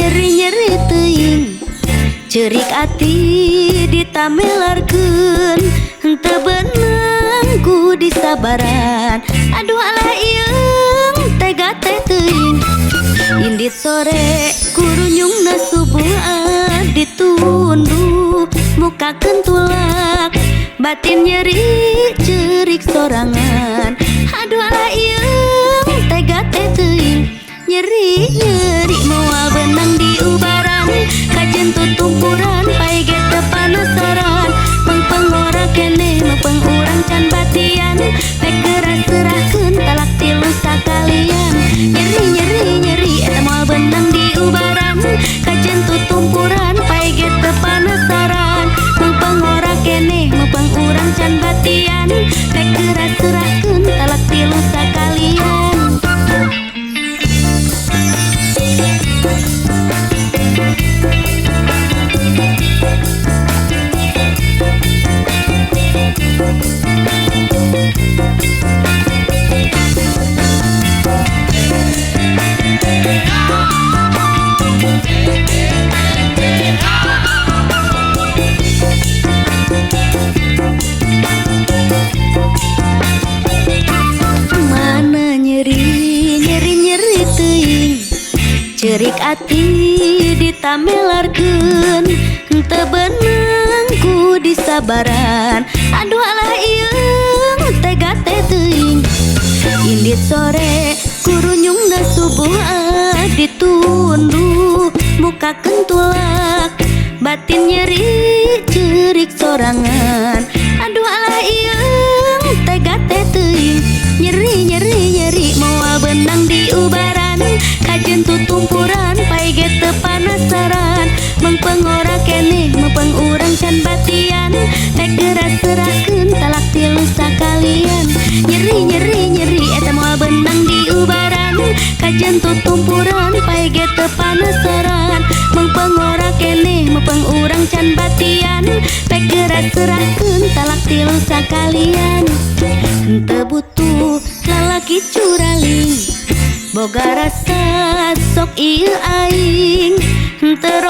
nyeri-nyeri teuing cerik ati ditamelarkeun henteu beunang ku disabaran. Aduh alah ieung tega teh teuing indit sore kurunyungna subuh ditunduh mukakeun tulak batin nyeri cerik sorangan. Aduh alah ieung tega teh teuing nyeri-nyeri moal benang di ubaran kajen tutumpuran pai ge teu panasaran mengpeng ora keneh mengpeng urang can batian pek geura serahkeun talak tilu sakalian. Nyeri-nyeri eta moal benang di ubaran kajen tutumpuran pai ge teu panasaran mengpeng ora keneh mengpeng urang can batian pek geura serahkeun talak tilu sakalian. Mana nyeri-nyeri teuing cerik ati ditamelarkeun henteu beunang ku disabaran. Aduh alah ieung tega teh teuing indit sore kurunyungna subuh ditunduh mukakeun tulak batin nyeri cerik sorangan. Aduh alah ieung tega teh teuing nyeri moal benang di ubaran kajen tutumpuran pai ge teu panasaran mengpeng ora keneh mengpeng urang can batian pek geura serahkeun talak tilu sakalian. Nyeri eta moal benang di ubaran kajen tutumpuran pai ge teu panasaran mengpeng ora keneh mengpeng urang can batian pek geura serahkeun talak tilu sakalian. Henteu butuh lalaki curaling boga rasa sok ieu aing henteu